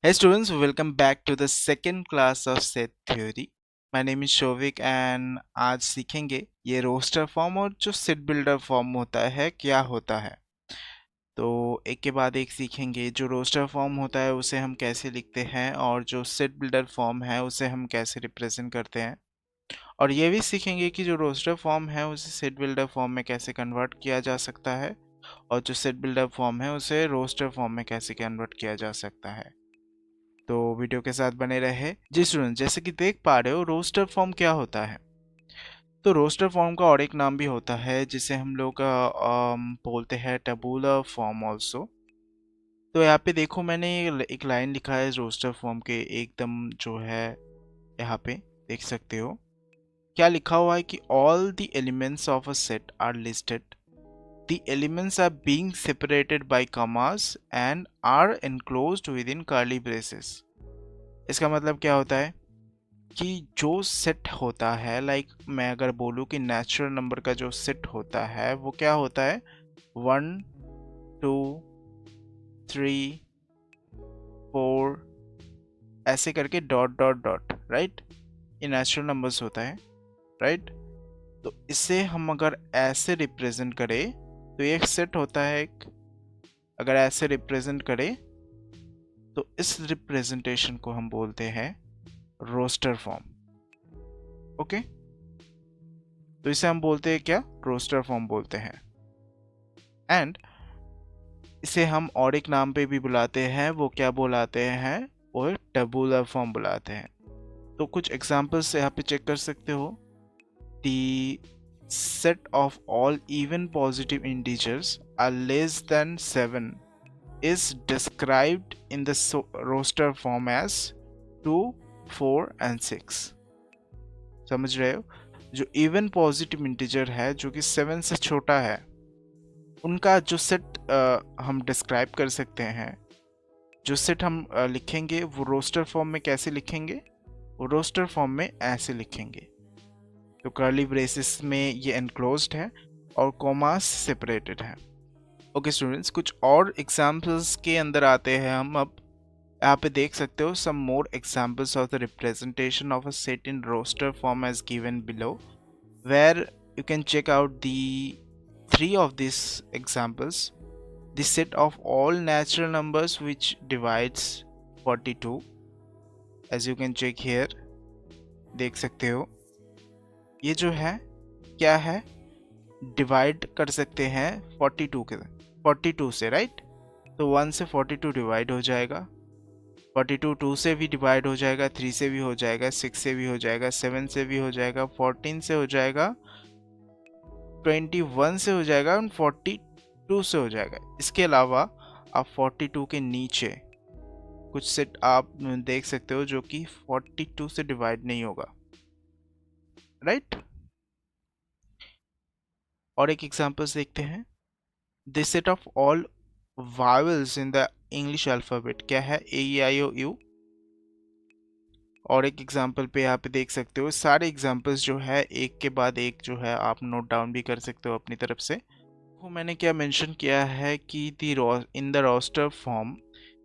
Hey students, welcome back to the second class of set theory. My name is Shovik and आज सीखेंगे ये roster form और जो set builder form होता है क्या होता है। तो एक के बाद एक सीखेंगे। जो रोस्टर फॉर्म होता है उसे हम कैसे लिखते हैं और जो सेट बिल्डर फॉर्म है उसे हम कैसे रिप्रेजेंट करते हैं, और ये भी सीखेंगे कि जो रोस्टर फॉर्म है उसे सेट बिल्डर फॉर्म में कैसे कन्वर्ट किया जा सकता है और जो सेट बिल्डर फॉर्म है उसे रोस्टर फॉर्म में कैसे कन्वर्ट किया जा सकता है। तो वीडियो के साथ बने रहे। जी स्टूडेंट, जैसे कि देख पा रहे हो रोस्टर फॉर्म क्या होता है। तो रोस्टर फॉर्म का और एक नाम भी होता है जिसे हम लोग बोलते हैं टबूलर फॉर्म ऑल्सो। तो यहाँ पे देखो, मैंने एक लाइन लिखा है रोस्टर फॉर्म के एकदम जो है यहाँ पे देख सकते हो क्या लिखा हुआ है कि all the elements of a set are listed, the elements are being separated by commas and are enclosed within curly braces. इसका मतलब क्या होता है कि जो सेट होता है, मैं अगर बोलूँ कि नेचुरल नंबर का जो सेट होता है वो क्या होता है, 1 2 3 4 ऐसे करके डॉट डॉट डॉट, राइट। ये नेचुरल नंबर्स होता है, राइट। तो इसे हम अगर ऐसे रिप्रेजेंट करें तो ये एक सेट होता है एक। अगर ऐसे रिप्रेजेंट करें तो इस रिप्रेजेंटेशन को हम बोलते हैं रोस्टर फॉर्म। ओके, तो इसे हम बोलते हैं क्या, रोस्टर फॉर्म बोलते हैं। एंड इसे हम और एक नाम पे भी बुलाते हैं, वो क्या बुलाते हैं, वो टबूलर फॉर्म बुलाते हैं। तो कुछ एग्जांपल्स यहाँ पे चेक कर सकते हो। The set of all even positive integers are less than 7 is described in the roster form as 2 4 and 6। समझ रहे हो, जो इवन पॉजिटिव इंटीजर है जो कि 7 से छोटा है उनका जो सेट हम डिस्क्राइब कर सकते हैं। जो सेट हम लिखेंगे वो रोस्टर फॉर्म में कैसे लिखेंगे, वो रोस्टर फॉर्म में ऐसे लिखेंगे। तो कर्ली ब्रेसेस में ये एनक्लोज्ड है और कॉमास सेपरेटेड है। ओके स्टूडेंट्स, कुछ और एग्जांपल्स के अंदर आते हैं हम अब। यहाँ पे देख सकते हो some more examples of the representation of a set in roster form as given below, where you can check out the three of these examples. The set of all natural numbers which divides 42, as you can check here, देख सकते हो ये जो है क्या है, divide कर सकते हैं 42 से, राइट। तो 1 से 42 डिवाइड हो जाएगा, 42 2 से भी डिवाइड हो जाएगा, 3 से भी हो जाएगा, 6 से भी हो जाएगा, 7 से भी हो जाएगा, 14 से हो जाएगा, 21 से हो जाएगा और 42 से हो जाएगा। इसके अलावा आप 42 के नीचे कुछ सेट आप देख सकते हो जो कि 42 से डिवाइड नहीं होगा, राइट। और एक एग्जांपल्स देखते हैं। This set of all vowels in the English alphabet क्या है, ए ई आई ओ यू। और एक एग्जांपल पे यहाँ पे देख सकते हो, सारे एग्जांपल्स जो है एक के बाद एक जो है आप नोट डाउन भी कर सकते हो अपनी तरफ से। वो मैंने क्या मेंशन किया है कि in the roster form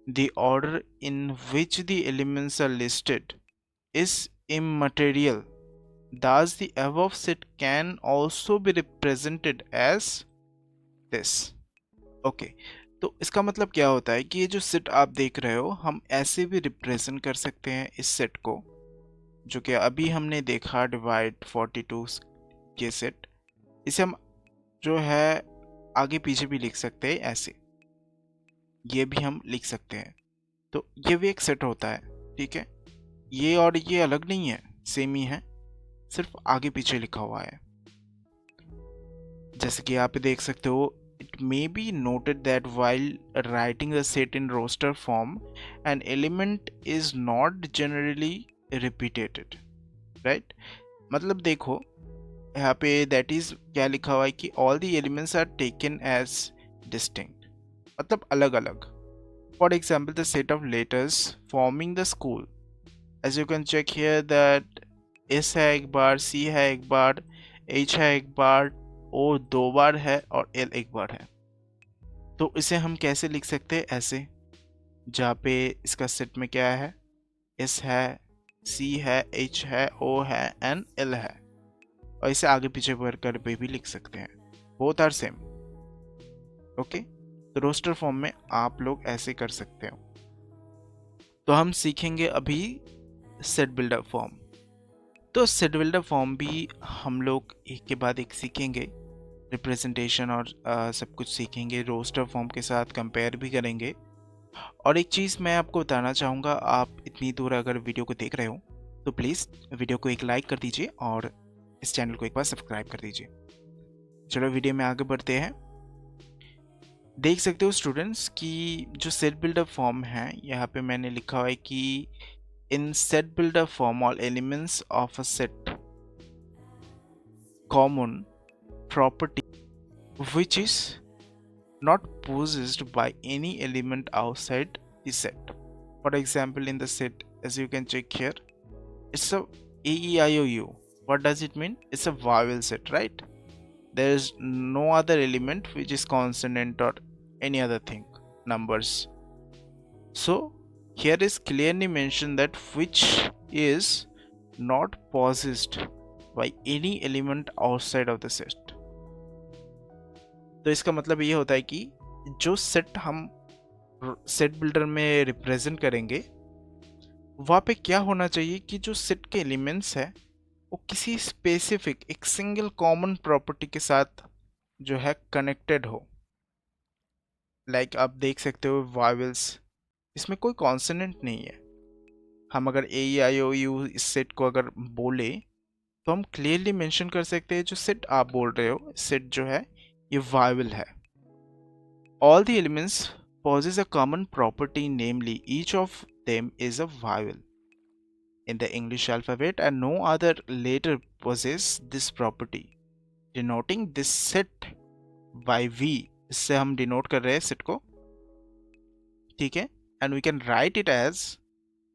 the order in which the elements are listed is immaterial, thus the above set can also be represented as this। Okay, तो इसका मतलब क्या होता है कि ये जो सेट आप देख रहे हो हम ऐसे भी रिप्रेजेंट कर सकते हैं इस सेट को, जो कि अभी हमने देखा डिवाइड 42 के सेट। इसे हम जो है आगे पीछे भी लिख सकते हैं ऐसे, ये भी हम लिख सकते हैं। तो ये भी एक सेट होता है, ठीक है। ये और ये अलग नहीं है, सेम ही है, सिर्फ आगे पीछे लिखा हुआ है। जैसे कि आप देख सकते हो, it may be noted that while writing a set in roster form an element is not generally repeated, right। मतलब देखो यहाँ पे दैट इज क्या लिखा हुआ है कि all the elements are taken as distinct, मतलब अलग अलग। For example, the set of letters forming the school, as you can check here that S है एक बार, C है एक बार, H है एक बार, O 2 बार है और L एक बार है। तो इसे हम कैसे लिख सकते हैं, ऐसे। जहाँ पे इसका सेट में क्या है, एस है, सी है, एच है, ओ है एंड एल है, और इसे आगे पीछे कर पे भी लिख सकते हैं, बोथ आर सेम। ओके, तो रोस्टर फॉर्म में आप लोग ऐसे कर सकते हो। तो हम सीखेंगे अभी सेट बिल्डर फॉर्म। तो सेट बिल्डर फॉर्म भी हम लोग एक के बाद एक सीखेंगे, रिप्रेजेंटेशन और सब कुछ सीखेंगे, रोस्टर फॉर्म के साथ कंपेयर भी करेंगे। और एक चीज़ मैं आपको बताना चाहूँगा, आप इतनी दूर अगर वीडियो को देख रहे हो तो प्लीज़ वीडियो को एक लाइक कर दीजिए और इस चैनल को एक बार सब्सक्राइब कर दीजिए। चलो वीडियो में आगे बढ़ते हैं। देख सकते हो स्टूडेंट्स कि जो सेट बिल्डर फॉर्म है, यहाँ पे मैंने लिखा हुआ है कि इन set builder form all elements of a set common property which is not possessed by any element outside the set. For example, in the set, as you can check here, it's a AEIOU. What does it mean? It's a vowel set, right? There is no other element which is consonant or any other thing, numbers. So here is clearly mentioned that which is not possessed by any element outside of the set. तो इसका मतलब ये होता है कि जो set हम set builder में रिप्रेजेंट करेंगे, वहाँ पे क्या होना चाहिए कि जो सेट के एलिमेंट्स है वो किसी स्पेसिफिक एक सिंगल कॉमन प्रॉपर्टी के साथ जो है कनेक्टेड हो। लाइक आप देख सकते हो वावेल्स, इसमें कोई कॉन्सोनेंट नहीं है। हम अगर ए आई ओ यू इस सेट को अगर बोले तो हम क्लियरली मेंशन कर सकते हैं जो सेट आप बोल रहे हो, सेट जो है ये वावेल है। All the elements possess a common property, namely each of them is a vowel in the English alphabet and no other letter possess this property, denoting this set by V. इससे हम denote कर रहे हैं set को, ठीक है, and we can write it as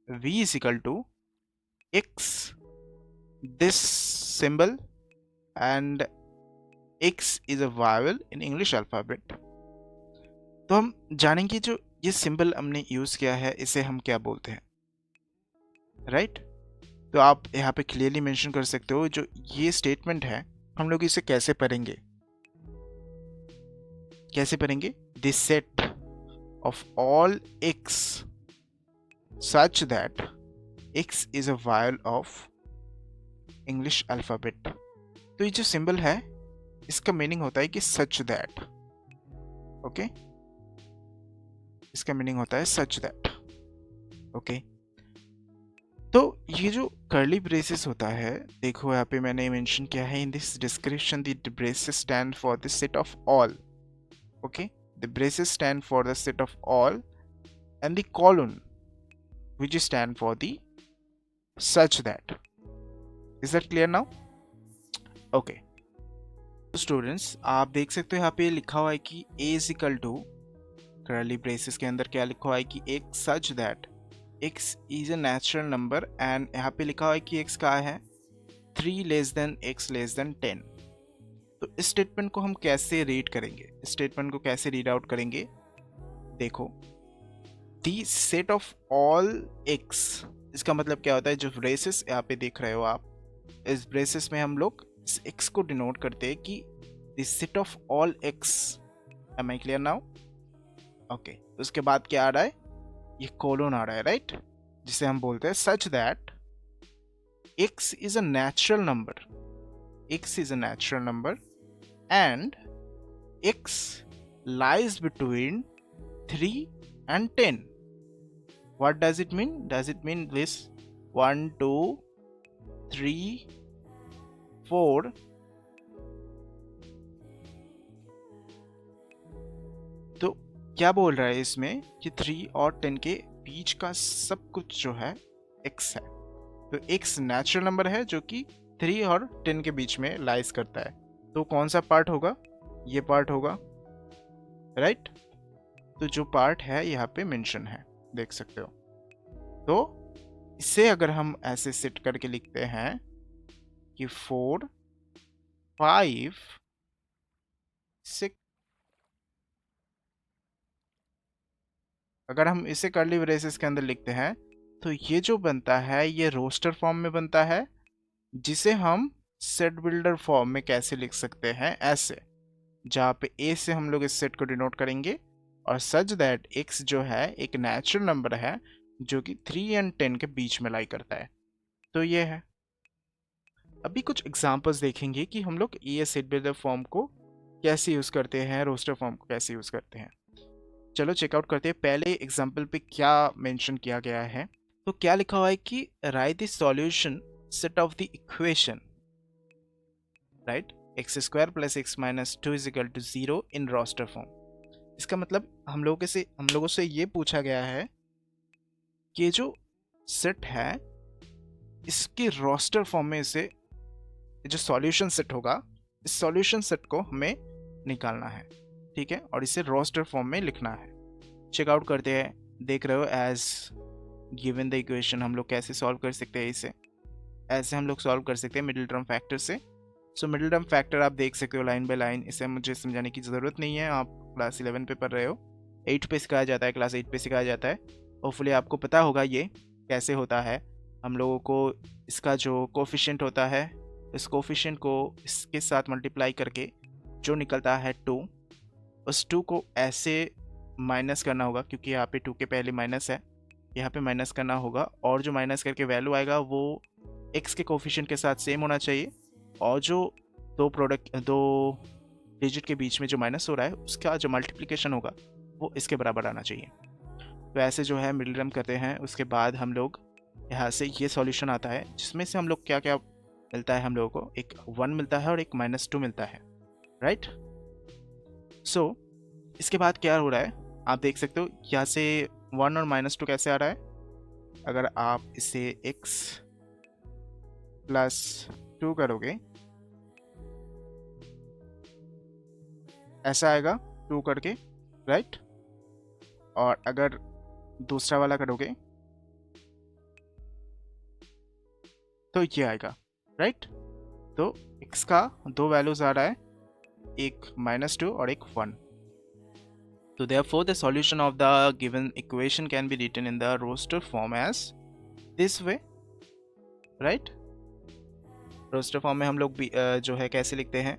V is equal to X, this symbol, and X is a vowel in English alphabet. तो हम जानेंगे जो ये सिंबल हमने यूज किया है इसे हम क्या बोलते हैं, राइट? तो आप यहाँ पे क्लियरली मेंशन कर सकते हो जो ये स्टेटमेंट है हम लोग इसे कैसे पढ़ेंगे, कैसे पढ़ेंगे? This set of all x such that x is a vowel of English alphabet. तो ये जो सिंबल है इसका मीनिंग होता है कि सच दैट, ओके, इसका मीनिंग होता है सच दैट, ओके। तो ये जो कर्ली ब्रेसेस होता है, देखो यहाँ पे मैंने मेंशन किया है in this description the braces stand for the set of all, okay, the braces stand for the set of all and the colon which stand for the such that. Is that clear now? Okay. Students आप देख सकते हो यहाँ पे लिखा हुआ है कि a is equal to curly braces के अंदर क्या लिखा हुआ है कि एक such that x is a natural number and यहाँ पे लिखा हुआ है कि x का है 3 less than x less than 10। तो इस स्टेटमेंट को हम कैसे रीड करेंगे, इस स्टेटमेंट को कैसे रीड आउट करेंगे? देखो, दी सेट ऑफ ऑल x, इसका मतलब क्या होता है? जो ब्रेसेस यहाँ पे देख रहे हो आप, इस ब्रेसेस में हम लोग इस x को डिनोट करते हैं कि the set of all x। Am I clear now? Okay, तो उसके बाद क्या आ रहा है? ये कोलोन आ रहा है, राइट, जिसे हम बोलते हैं such that x is a natural number, x is a natural number and x lies between 3 and 10. What does it mean? Does it mean this 1, 2, 3, 4? तो क्या बोल रहा है इसमें कि 3 और 10 के बीच का सब कुछ जो है x है। तो x नेचुरल नंबर है जो कि 3 और 10 के बीच में लाइज करता है। तो कौन सा पार्ट होगा? ये पार्ट होगा, राइट? तो जो पार्ट है यहाँ पे मेंशन है, देख सकते हो। तो इसे अगर हम ऐसे सेट करके लिखते हैं कि 4, 5, 6, अगर हम इसे कर्ली ब्रेसेस के अंदर लिखते हैं तो ये जो बनता है ये रोस्टर फॉर्म में बनता है, जिसे हम सेट बिल्डर फॉर्म में कैसे लिख सकते हैं, ऐसे, जहाँ पे ए से हम लोग इस सेट को डिनोट करेंगे और सच दैट x जो है एक नेचुरल नंबर है जो कि 3 और 10 के बीच में लाई करता है। तो ये है। अभी कुछ एग्जांपल्स देखेंगे कि हम लोग ये सेट बिल्डर फॉर्म को कैसे यूज करते हैं, रोस्टर फॉर्म को कैसे यूज करते हैं। चलो चेकआउट करते हैं। पहले एग्जांपल पे क्या मेंशन किया गया है, तो क्या लिखा हुआ है कि write the solution set of the equation, right, x square plus x minus two is equal to 0 in roster form. इसका मतलब हम लोगों से ये पूछा गया है कि जो सेट है इसके रोस्टर फॉर्म में इसे, जो सॉल्यूशन सेट होगा, इस सॉल्यूशन सेट को हमें निकालना है, ठीक है, और इसे रोस्टर फॉर्म में लिखना है। चेकआउट करते हैं। देख रहे हो एज गिवन द इक्वेशन हम लोग कैसे सॉल्व कर सकते हैं इसे। ऐसे हम लोग सॉल्व कर सकते हैं मिडिल टर्म फैक्टर से। सो मिडिल टर्म फैक्टर आप देख सकते हो लाइन बाय लाइन, इसे मुझे समझाने की ज़रूरत नहीं है, आप क्लास 11 पे पढ़ रहे हो, 8 पे सिखाया जाता है, क्लास 8 पे सिखाया जाता है। होपफुली आपको पता होगा ये कैसे होता है। हम लोगों को इसका जो कोफिशिएंट होता है, इस कोफिशिएंट को इसके साथ मल्टीप्लाई करके जो निकलता है 2, उस 2 को ऐसे माइनस करना होगा, क्योंकि यहाँ पे 2 के पहले माइनस है, यहाँ पे माइनस करना होगा, और जो माइनस करके वैल्यू आएगा वो x के कोफिशिएंट के साथ सेम होना चाहिए, और जो दो डिजिट के बीच में जो माइनस हो रहा है उसका जो मल्टीप्लिकेशन होगा वो इसके बराबर आना चाहिए। तो ऐसे जो है मिडिल टर्म करते हैं। उसके बाद हम लोग यहाँ से ये सॉल्यूशन आता है, जिसमें से हम लोग क्या क्या मिलता है, हम लोगों को एक 1 मिलता है और एक -2 मिलता है, राइट। सो इसके बाद क्या हो रहा है आप देख सकते हो, यहाँ से 1 और -2 कैसे आ रहा है। अगर आप इसे x + 2 करोगे ऐसा आएगा 2 करके, राइट, और अगर दूसरा वाला करोगे तो ये आएगा, राइट। तो x का 2 वैल्यूज आ रहा है, एक -2 और एक 1। तो therefore the solution of the given equation can be written in the roster form as this way, right। Roster form में हम लोग भी जो है कैसे लिखते हैं,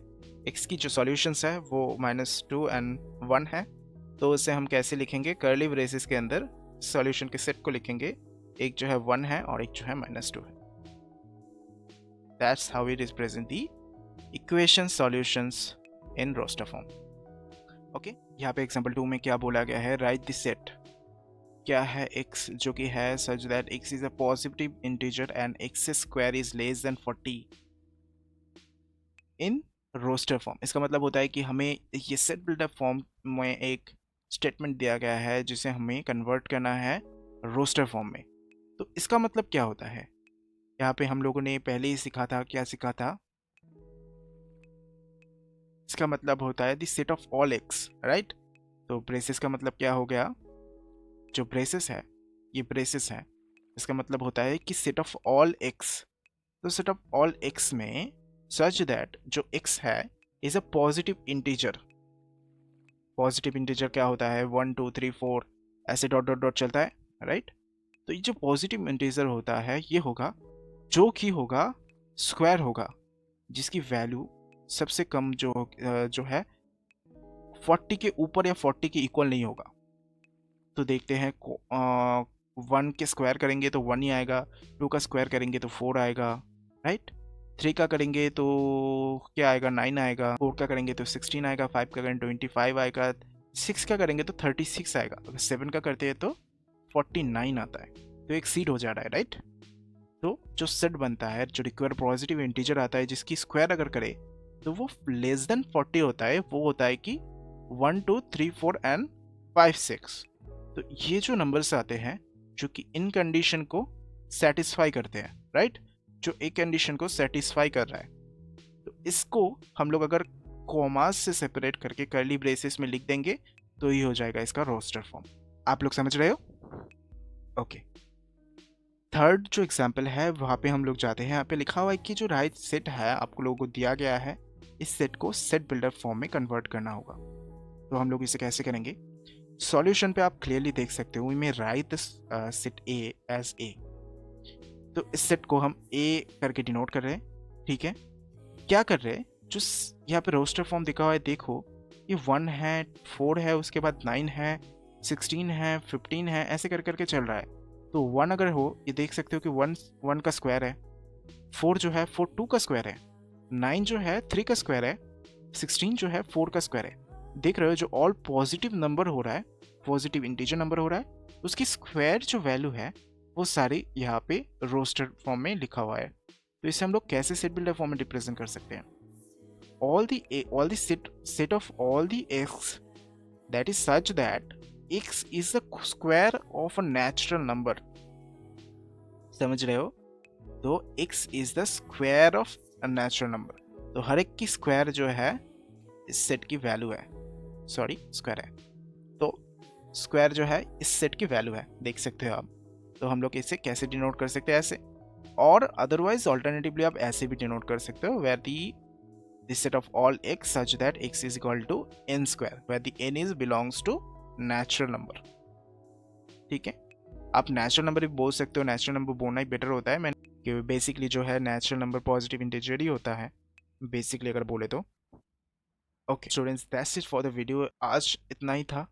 x की जो सॉल्यूशंस है वो -2 एंड 1 है, तो उसे हम कैसे लिखेंगे, कर्ली ब्रेसेस के अंदर सॉल्यूशन के सेट को लिखेंगे, एक जो है 1 है और एक जो है -2 है। That's how we represent the equation solutions in roster form. Okay, यहाँ पे एग्जाम्पल 2 में क्या बोला गया है, राइट द सेट, क्या है x जो कि है such that x is a positive integer and x square is less than 40 in roster form। इसका मतलब होता है कि हमें ये सेट बिल्डर फॉर्म में एक स्टेटमेंट दिया गया है जिसे हमें कन्वर्ट करना है रोस्टर फॉर्म में। तो इसका मतलब क्या होता है, यहाँ पे हम लोगों ने पहले ही सीखा था, क्या सीखा था, इसका मतलब होता है the set of all x, right. तो ब्रेसेस का मतलब क्या हो गया, जो ब्रेसेस है ये ब्रेसेस है, इसका मतलब होता है कि सेट ऑफ ऑल x। तो सेट ऑफ ऑल x में सच दैट जो x है is a positive integer. Positive integer क्या होता है, 1 2 3 4 ऐसे डॉट डॉट डॉट चलता है, राइट। तो ये जो पॉजिटिव इंटीजर होता है ये होगा जो कि होगा स्क्वायर होगा, जिसकी वैल्यू सबसे कम जो है 40 के ऊपर या 40 के इक्वल नहीं होगा। तो देखते हैं 1 के स्क्वायर करेंगे तो 1 ही आएगा, 2 का स्क्वायर करेंगे तो 4 आएगा, राइट। 3 का करेंगे तो क्या आएगा, 9 आएगा। 4 का करेंगे तो 16 आएगा। 5 का करेंगे 25 आएगा। 6 का करेंगे तो 36 आएगा। अगर 7 का करते हैं तो 49 आता है। तो एक सीड हो जा रहा है, राइट। तो जो सेट बनता है, जो रिक्वायर पॉजिटिव इंटीजर आता है जिसकी स्क्वायर अगर करे तो वो लेस देन 40 होता है। वो होता है कि 1 2 3 4 एंड 5 6। तो ये जो नंबर्स आते हैं जो कि इन कंडीशन को सेटिस्फाई करते हैं, राइट, जो एक कंडीशन को सेटिस्फाई कर रहा है, तो इसको हम लोग अगर कॉमास से सेपरेट करके कर्ली ब्रेसेस में लिख देंगे तो ये हो जाएगा इसका रोस्टर फॉर्म। आप लोग समझ रहे हो? ओके। थर्ड जो एग्जाम्पल है वहाँ पे हम लोग जाते हैं। यहाँ पे लिखा हुआ है कि जो राइट सेट है आपको लोगों को दिया गया है, इस सेट को सेट बिल्डर फॉर्म में कन्वर्ट करना होगा। तो हम लोग इसे कैसे करेंगे? सॉल्यूशन पे आप क्लियरली देख सकते हो, we may write this set A as A. तो इस सेट को हम ए करके डिनोट कर रहे हैं, ठीक है। क्या कर रहे हैं, जो यहाँ पे रोस्टर फॉर्म दिखा हुआ है देखो, ये 1 है, 4 है, उसके बाद 9 है, 16 है, 15 है, ऐसे कर करके चल रहा है। तो 1 अगर हो, ये देख सकते हो कि 1 का स्क्वायर है, 4 जो है 4 2 का स्क्वायर है, 9 जो है 3 का स्क्वायर है, 16 जो है 4 का स्क्वायर है। देख रहे हो, जो ऑल पॉजिटिव नंबर हो रहा है, पॉजिटिव इंटीजर नंबर हो रहा है, उसकी स्क्वायर जो वैल्यू है वो सारी यहाँ पे रोस्टर फॉर्म में लिखा हुआ है। तो इसे हम लोग कैसे सेट बिल्डर फॉर्म में रिप्रेजेंट कर सकते हैं? all the set of all the x that is such that x is the square of a natural number। समझ रहे हो? तो x is the square of a natural number। तो हर एक की स्क्वायर जो है इस सेट की वैल्यू है, सॉरी स्क्वायर है, तो स्क्वायर जो है इस सेट की वैल्यू है, देख सकते हो आप। तो हम लोग इसे कैसे डिनोट कर सकते हैं? ऐसे, और अदरवाइज ऑल्टरनेटिवली आप ऐसे भी डिनोट कर सकते हो, where the set of all x such that x is equal to n square, where the n is belongs to natural number। ठीक है, आप नेचुरल नंबर भी बोल सकते हो, नेचुरल नंबर बोलना ही बेटर होता है, मैं कि बेसिकली जो है नेचुरल नंबर पॉजिटिव इंटीजर ही होता है बेसिकली अगर बोले तो। Okay students, that's it for the video. आज इतना ही था,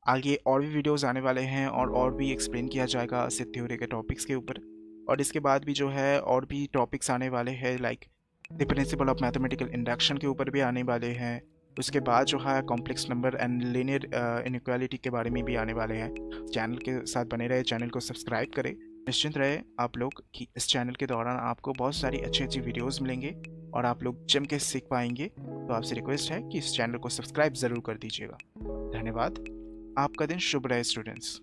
आगे और भी वीडियोस आने वाले हैं और भी एक्सप्लेन किया जाएगा सेट थ्योरी के टॉपिक्स के ऊपर। और इसके बाद भी जो है और भी टॉपिक्स आने वाले हैं, like the principle of mathematical induction के ऊपर भी आने वाले हैं। उसके बाद जो है complex number and linear inequality के बारे में भी आने वाले हैं। चैनल के साथ बने रहे, चैनल को सब्सक्राइब करें। निश्चिंत रहे आप लोग कि इस चैनल के दौरान आपको बहुत सारी अच्छी अच्छी वीडियोस मिलेंगे और आप लोग जम के सीख पाएंगे। तो आपसे रिक्वेस्ट है कि इस चैनल को सब्सक्राइब ज़रूर कर दीजिएगा। धन्यवाद। आपका दिन शुभ रहे स्टूडेंट्स।